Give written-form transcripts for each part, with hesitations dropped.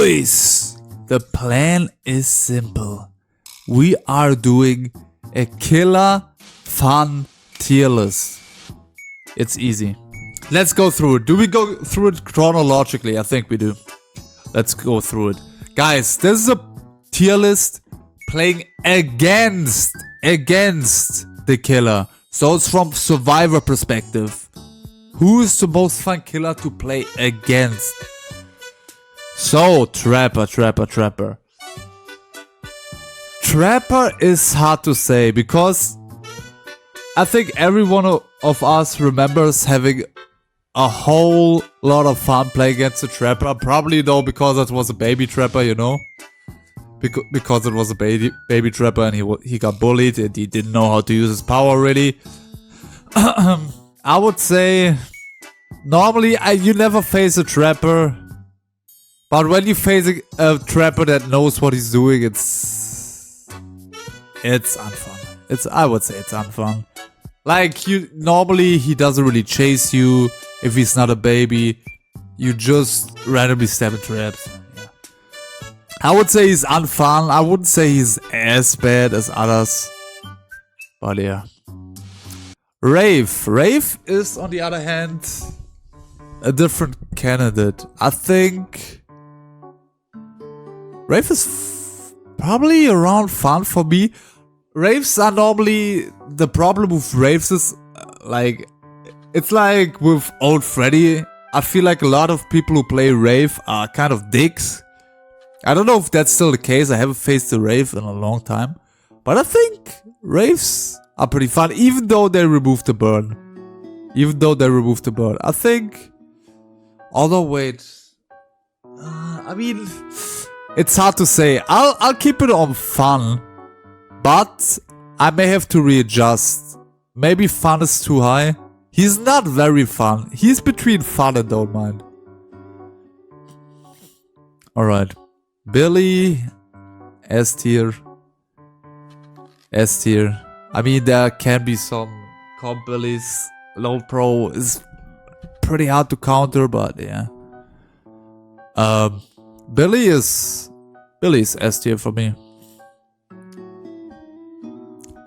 Boys, the plan is simple. We are doing a killer fun tier list. It's easy. Let's go through it. Do we go through it chronologically? I think we do. Let's go through it. Guys, this is a tier list playing against the killer. So it's from survivor perspective. Who is the most fun killer to play against? So, Trapper. Trapper is hard to say because I think every one of us remembers having a whole lot of fun playing against a Trapper. Probably though because it was a baby Trapper, you know? Because it was a baby Trapper and he got bullied and he didn't know how to use his power really. I would say normally you never face a Trapper. But when you face a Trapper that knows what he's doing, it's unfun. I would say it's unfun. Like normally he doesn't really chase you if he's not a baby. You just randomly stab in traps. Yeah. I would say he's unfun. I wouldn't say he's as bad as others. But yeah. Rave is on the other hand a different candidate. I think Rave is probably around fun for me. Raves are normally, the problem with Raves is like, it's like with old Freddy. I feel like a lot of people who play Rave are kind of dicks. I don't know if that's still the case. I haven't faced a Rave in a long time. But I think Raves are pretty fun, even though they removed the burn. I think, although wait, I mean, it's hard to say. I'll keep it on fun, but I may have to readjust. Maybe fun is too high. He's not very fun. He's between fun and don't mind. Alright. Billy, S tier. I mean, there can be some comp Billies. Low pro is pretty hard to counter, but yeah. Billy's S tier for me.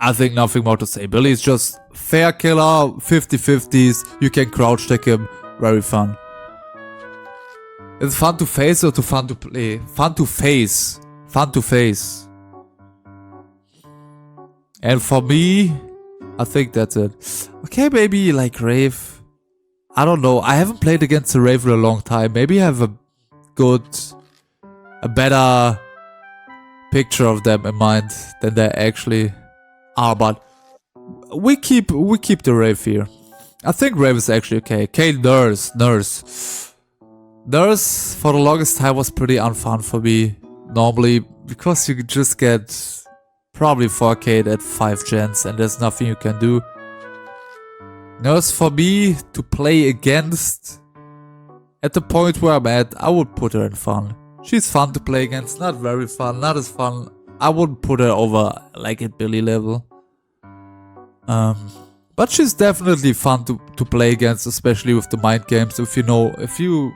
I think nothing more to say. Billy's just fair killer, 50-50s. You can crouch tech him. Very fun. It's fun to face or fun to play? Fun to face. And for me, I think that's it. Okay, maybe like Rave. I don't know. I haven't played against a Rave in a long time. Maybe I have a better picture of them in mind than they actually are, but we keep the Rave here. I think Rave is actually okay. Okay, Nurse for the longest time was pretty unfun for me normally because you just get probably 4k at 5 gens and there's nothing you can do. Nurse for me to play against at the point where I'm at, I would put her in fun. She's fun to play against, not very fun, not as fun. I wouldn't put her over like at Billy level. But she's definitely fun to play against, especially with the mind games. If you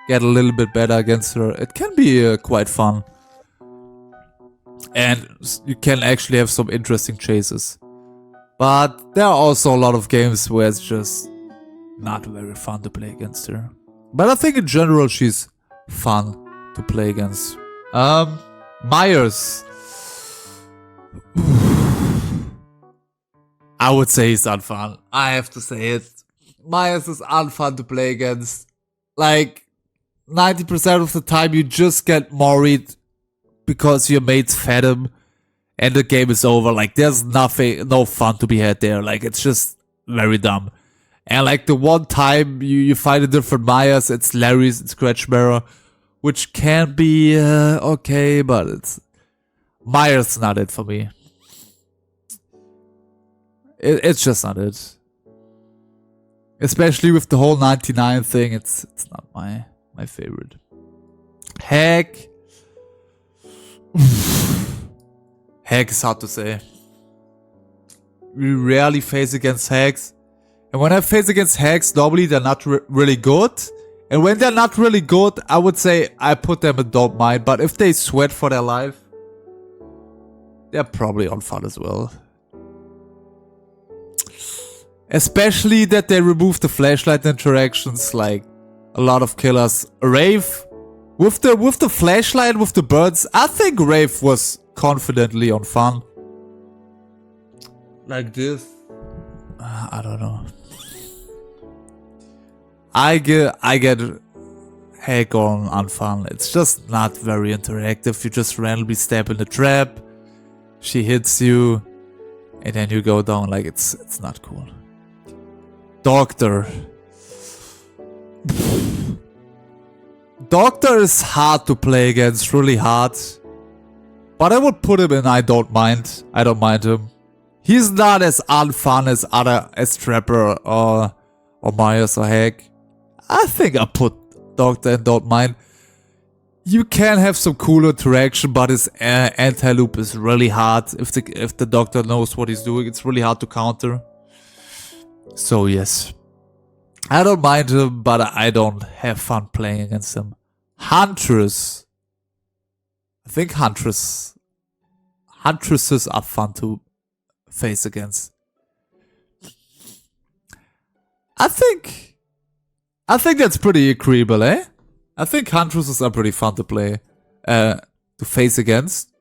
get a little bit better against her, it can be quite fun. And you can actually have some interesting chases. But there are also a lot of games where it's just not very fun to play against her. But I think in general she's fun to play against. Myers. I would say he's unfun. I have to say it. Myers is unfun to play against. Like 90% of the time you just get worried because your mates fed him and the game is over. Like there's no fun to be had there. Like it's just very dumb. And like the one time you find a different Myers, it's Larry's and Scratch Mirror, which can be okay, but it's Myers not it for me. It's just not it. Especially with the whole 99 thing, it's not my favorite. Hack. Hack is hard to say. We rarely face against hacks. And when I face against hacks, normally they're not really good. And when they're not really good, I would say I put them in don't mind. But if they sweat for their life, they're probably on fun as well. Especially that they remove the flashlight interactions, like a lot of killers. Wraith, with the flashlight, with the birds, I think Wraith was confidently on fun. Like this. I don't know. I get heck on fun. It's just not very interactive. You just randomly step in the trap, she hits you, and then you go down. Like it's not cool. Doctor. Doctor is hard to play against, really hard. But I would put him in I don't mind. I don't mind him. He's not as unfun as Trapper or Myers or Heck. I think I put Doctor and don't mind. You can have some cool interaction, but his anti-loop is really hard. If the Doctor knows what he's doing, it's really hard to counter. So yes, I don't mind him, but I don't have fun playing against him. Huntress. I think Huntresses are fun to face against. I think that's pretty agreeable, eh? I think Huntresses are pretty fun to play, to face against.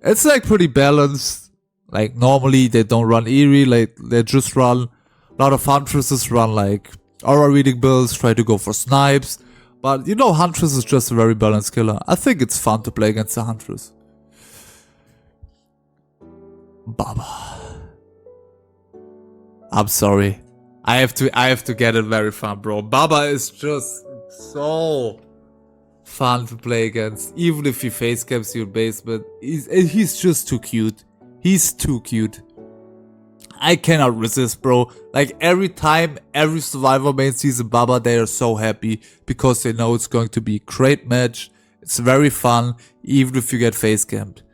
It's like pretty balanced. Like normally they don't run Eerie, like they just run. A lot of Huntresses run like aura reading builds, try to go for snipes. But you know, Huntress is just a very balanced killer. I think it's fun to play against the Huntress. Baba. I'm sorry. I have to get it very fun, bro. Baba is just so fun to play against. Even if he face camps you in basement. He's just too cute. He's too cute. I cannot resist, bro. Like every time, every Survivor main sees a Baba, they are so happy because they know it's going to be a great match. It's very fun, even if you get face camped.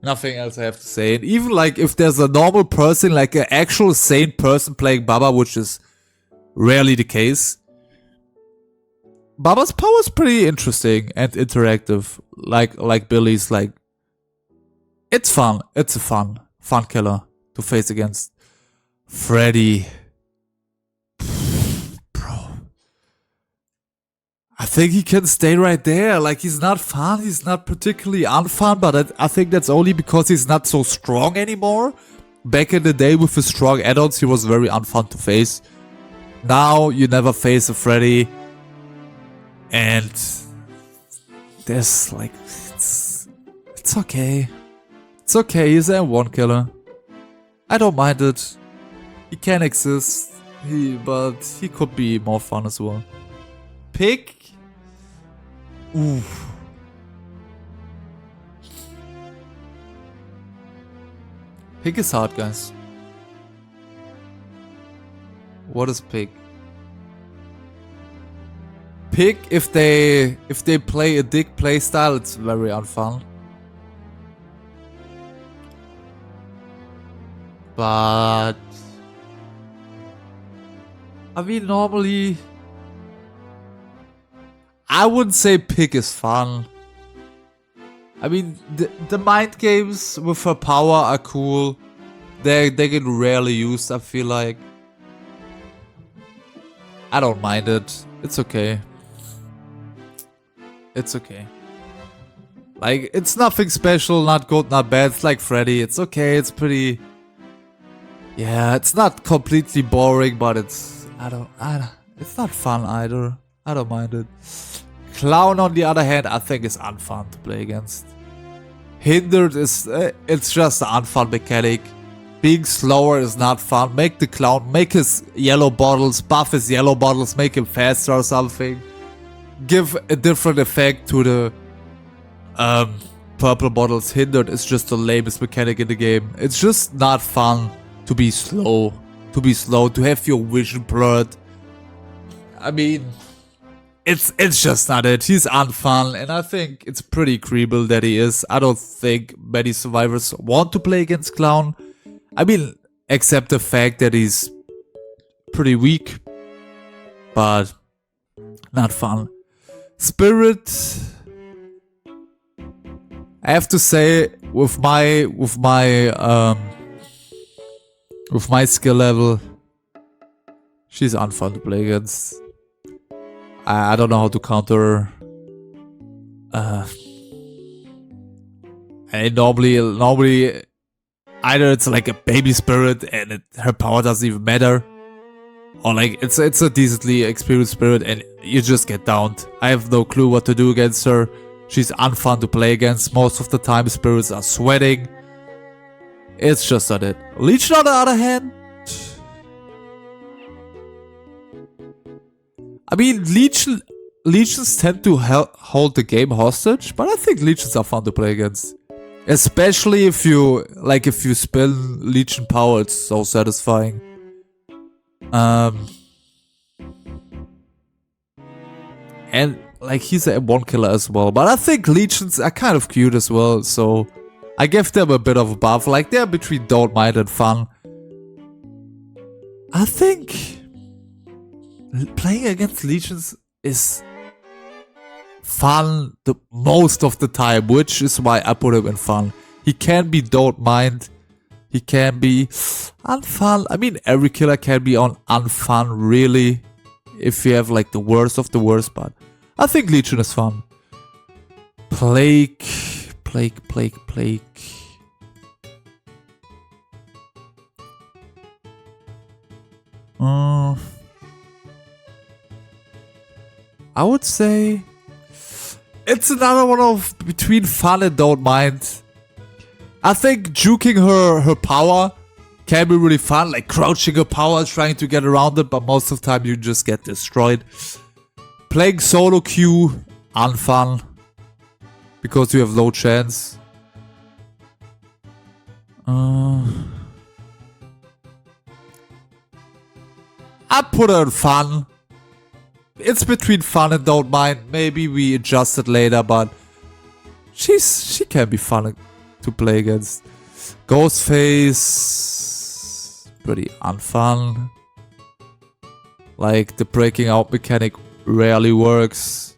Nothing else I have to say. And even like if there's a normal person, like an actual sane person playing Baba, which is rarely the case, Baba's power is pretty interesting and interactive. Like Billy's, like it's fun. It's a fun killer to face against. Freddy. Bro. I think he can stay right there. Like, he's not fun. He's not particularly unfun, but I think that's only because he's not so strong anymore. Back in the day with his strong add-ons, he was very unfun to face. Now, you never face a Freddy. And there's like, it's okay. It's okay, he's an M1 killer. I don't mind it. He can exist, but he could be more fun as well. Pick? Oof. Pick is hard, guys. What is pick? Pick, if they play a dick playstyle, it's very unfun. But I mean, normally I wouldn't say pick is fun. I mean, the mind games with her power are cool. They get rarely used, I feel like. I don't mind it. It's okay. It's okay. Like, it's nothing special, not good, not bad. It's like Freddy. It's okay, it's pretty... Yeah, it's not completely boring, but it's... it's not fun either. I don't mind it. Clown, on the other hand, I think is unfun to play against. Hindered is... it's just an unfun mechanic. Being slower is not fun. Make the clown, make his yellow bottles, buff his yellow bottles, make him faster or something. Give a different effect to the purple bottles. Hindered is just the lamest mechanic in the game. It's just not fun to be slow. To have your vision blurred. I mean, it's just not it. He's unfun, and I think it's pretty creeble that he is. I don't think many survivors want to play against Clown. I mean, except the fact that he's pretty weak. But Not fun. Spirit. I have to say, with my skill level, she's unfun to play against. I don't know how to counter her. And normally, either it's like a baby spirit and her power doesn't even matter, or like it's a decently experienced spirit and you just get downed. I have no clue what to do against her. She's unfun to play against. Most of the time spirits are sweating. It's just not it. Legion on the other hand, I mean legions tend to hold the game hostage, but I think legions are fun to play against. Especially if you spin legion power, it's so satisfying. And like he's a M1 killer as well, but I think legions are kind of cute as well, so I give them a bit of a buff. Like they're between don't mind and fun. I think playing against legions is fun the most of the time, which is why I put him in fun. He can be don't mind. He can be unfun. I mean, every killer can be on unfun, really, if you have like the worst of the worst, but I think Legion is fun. Plague. I would say it's another one of between fun and don't mind. I think juking her power can be really fun, like crouching her power, trying to get around it, but most of the time you just get destroyed. Playing solo queue, unfun, because you have low chance. I put her in fun. It's between fun and don't mind. Maybe we adjust it later, but she can be fun to play against. Ghostface, pretty unfun. Like the breaking out mechanic rarely works.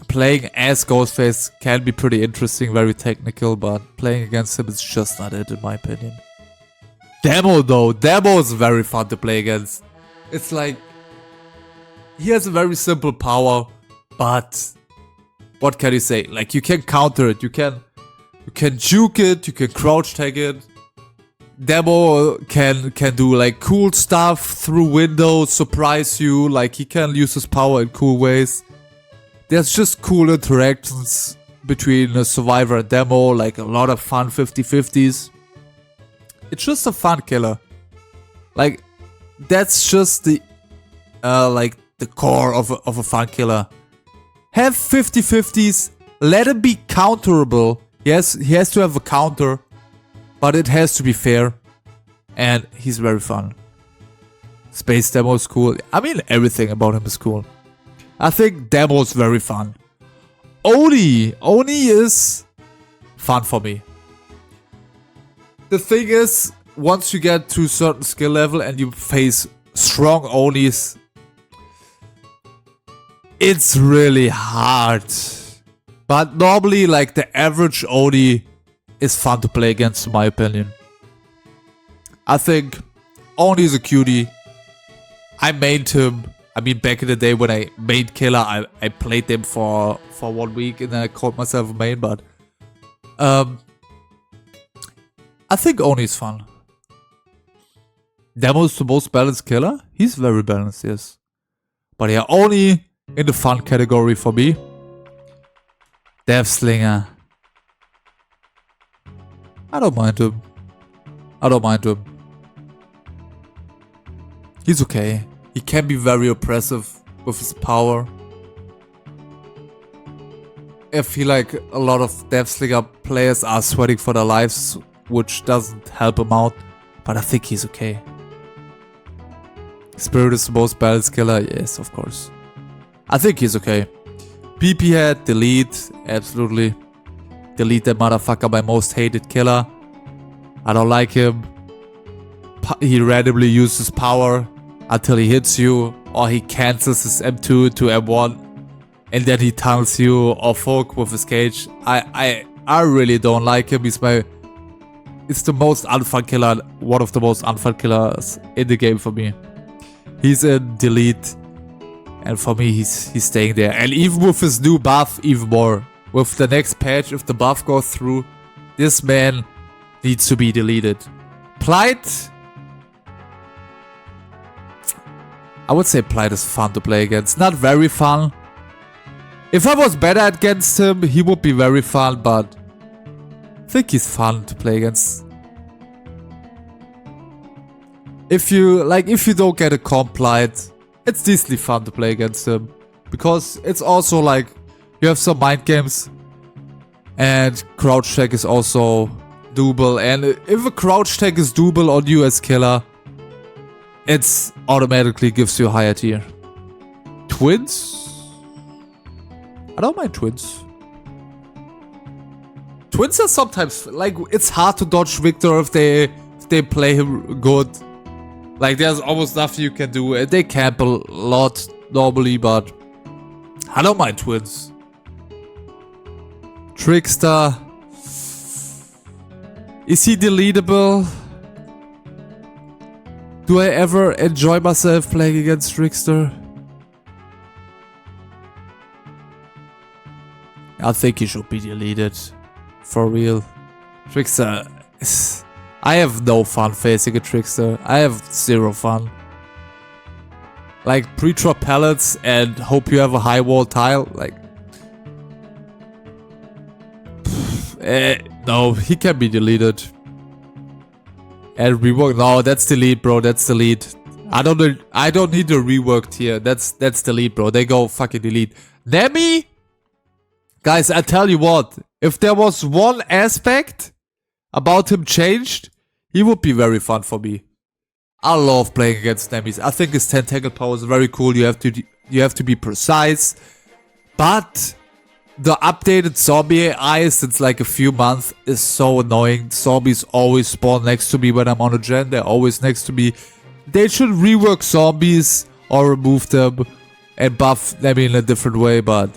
Playing as Ghostface can be pretty interesting, very technical, but playing against him is just not it in my opinion. Demo though, Demo is very fun to play against. It's like he has a very simple power, but what can you say? Like you can counter it, you can juke it, you can crouch tag it. Demo can do like cool stuff through windows, surprise you, like he can use his power in cool ways. There's just cool interactions between a survivor and Demo, like a lot of fun 50-50s. It's just a fun killer. Like that's just the like the core of a fun killer. Have 50-50s, let him be counterable. Yes, he has to have a counter, but it has to be fair. And he's very fun. Space Demo is cool. I mean, everything about him is cool. I think Demo is very fun. Oni is fun for me. The thing is, once you get to a certain skill level and you face strong Onis, it's really hard. But normally, like the average Oni is fun to play against in my opinion. I think Oni is a cutie. I mained him. I mean, back in the day when I made killer, I played them for 1 week and then I called myself a main, but I think Oni is fun. Demo is the most balanced killer. He's very balanced, yes. But yeah, Oni in the fun category for me. Deathslinger. I don't mind him. He's okay. He can be very oppressive with his power. I feel like a lot of Deathslinger players are sweating for their lives, which doesn't help him out. But I think he's okay. Spirit is the most balanced killer? Yes, of course. I think he's okay. PP head, delete, absolutely. Delete that motherfucker, my most hated killer. I don't like him. He randomly uses power until he hits you, or he cancels his M2 to M1 and then he tunnels you off hook with his cage. I really don't like him. It's the most unfun killer, one of the most unfun killers in the game for me. He's in delete, and for me he's staying there. And even with his new buff, even more. With the next patch, if the buff goes through, this man needs to be deleted. Plight, I would say Plight is fun to play against. Not very fun. If I was better against him, he would be very fun, but I think he's fun to play against. If you don't get a comp Plight, it's decently fun to play against him. Because it's also like, you have some mind games, and crouch check is also doable. And if a crouch check is doable on you as killer, it's automatically gives you a higher tier. Twins? I don't mind twins. Twins are sometimes, like, it's hard to dodge Victor if they play him good. Like, there's almost nothing you can do. They camp a lot normally, but I don't mind twins. Trickster. Is he deletable? Do I ever enjoy myself playing against Trickster? I think he should be deleted. For real. Trickster is... I have no fun facing a Trickster. I have zero fun. Like, pre-drop pellets and hope you have a high wall tile. Like... no, he can be deleted. And rework, no, that's delete, bro. That's delete. I don't need the reworked here. That's delete, bro. They go fucking delete. Nemi, guys, I tell you what. If there was one aspect about him changed, he would be very fun for me. I love playing against Nemis. I think his tentacle power is very cool. You have to be precise, but the updated zombie AI since like a few months is so annoying. Zombies always spawn next to me when I'm on a gen. They're always next to me. They should rework zombies or remove them and buff Nemi in a different way, but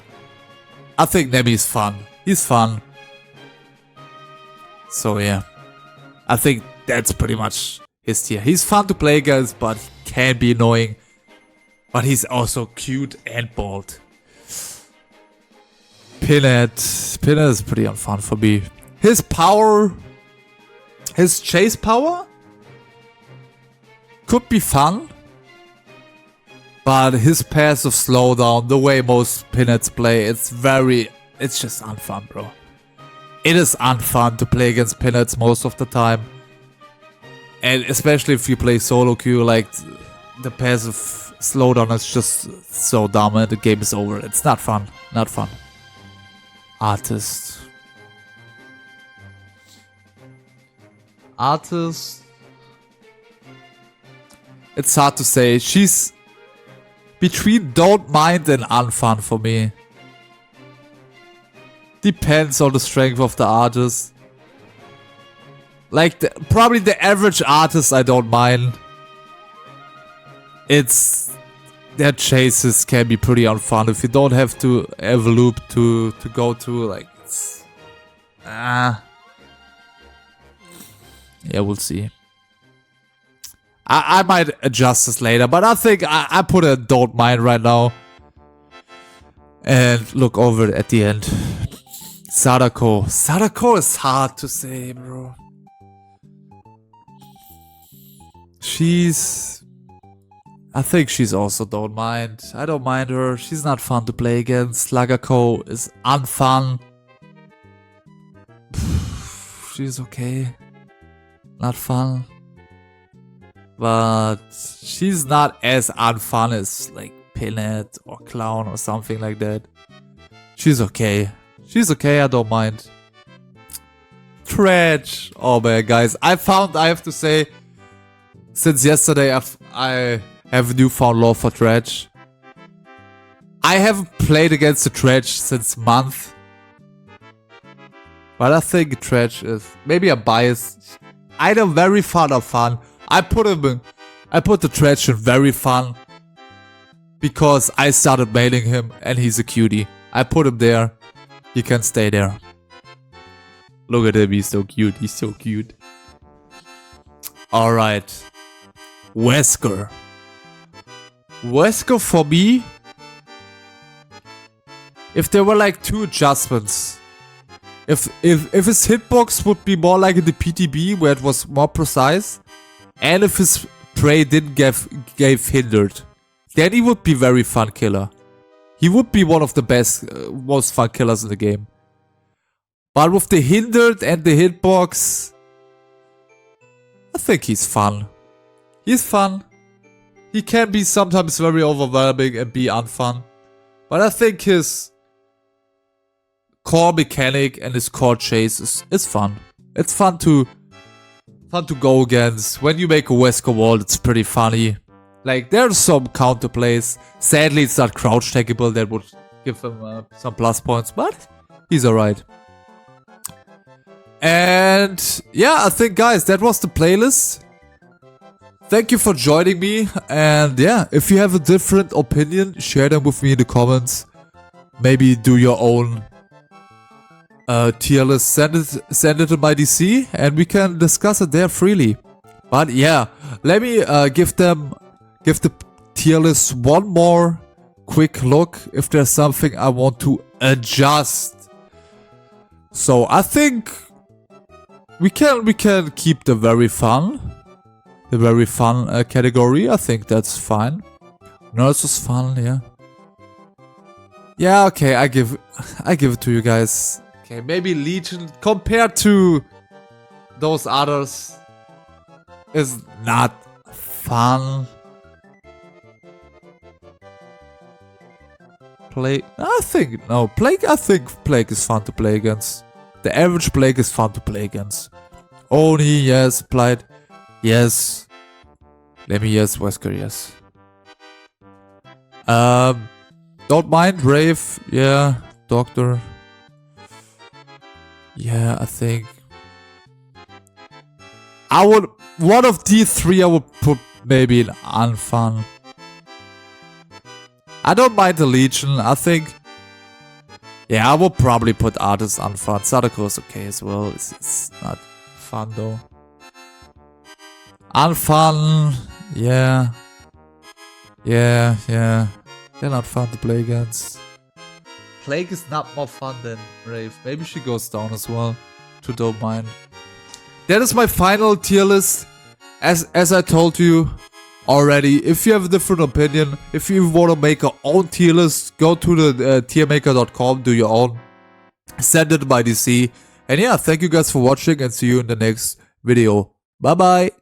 I think Nemi is fun. He's fun. So yeah. I think that's pretty much his tier. He's fun to play against, but he can be annoying. But he's also cute and bald. Pinhead is pretty unfun for me. His power, his chase power could be fun, but his passive slowdown, the way most Pinheads play, it's just unfun, bro. It is unfun to play against Pinheads most of the time. And especially if you play solo queue, like the passive slowdown is just so dumb and the game is over. It's not fun, not fun. Artist. It's hard to say. She's between don't mind and unfun for me. Depends on the strength of the artist. Like, probably the average artist I don't mind. Their chases can be pretty unfun if you don't have to have a loop to go to, like, it's... yeah, we'll see. I might adjust this later, but I think I put a don't mind right now. And look over it at the end. Sadako. Sadako is hard to say, bro. I think she's also don't mind. I don't mind her. She's not fun to play against. Lagako is unfun. She's okay. Not fun. But she's not as unfun as like Pinhead or Clown or something like that. She's okay. She's okay, I don't mind. Trash. Oh man, guys. I have to say, since yesterday I have a newfound love for Trash. I haven't played against the Trash since month. But I think Trash is maybe a bias. Either very fun or fun. I put the Trash in very fun. because I started mailing him and he's a cutie. I put him there. He can stay there. Look at him, he's so cute. He's so cute. Alright. Wesker. Wesker for me. If there were like 2 adjustments. If his hitbox would be more like in the PTB where it was more precise. And if his prey didn't gave hindered. Then he would be very fun killer. He would be one of the best, most fun killers in the game. But with the hindered and the hitbox, I think he's fun. He's fun. He can be sometimes very overwhelming and be unfun. But I think his core mechanic and his core chase is fun. It's fun to go against. When you make a Wesker wall, it's pretty funny. Like, there's some counter plays. Sadly, it's not crouch takeable. That would give him some plus points, but he's alright. And yeah, I think, guys, that was the playlist. Thank you for joining me. And yeah, if you have a different opinion, share them with me in the comments. Maybe do your own tier list. Send it to my DC, and we can discuss it there freely. But yeah, let me give the tier list one more quick look if there's something I want to adjust. So I think we can keep the very fun category. I think that's fine. Nurse is fun, yeah. Yeah, okay, I give it to you guys. Okay, maybe Legion compared to those others is not fun. Plague, I think Plague is fun to play against. The average Plague is fun to play against. Oni, yes. Applied, yes. Lemmy, yes. Wesker, yes. Don't mind Rave, yeah. Doctor, yeah. I think I would, one of these 3 I would put maybe in unfun. I don't mind the Legion. I think, yeah, I will probably put Artist unfun. Sadako is okay as well. It's not fun though. Unfun, yeah. They're not fun to play against. Plague is not more fun than Rave. Maybe she goes down as well. To don't mind. That is my final tier list. As I told you already, if you have a different opinion, if you want to make your own tier list, go to the tiermaker.com, do your own, send it to my DC. And yeah, thank you guys for watching and see you in the next video. Bye bye.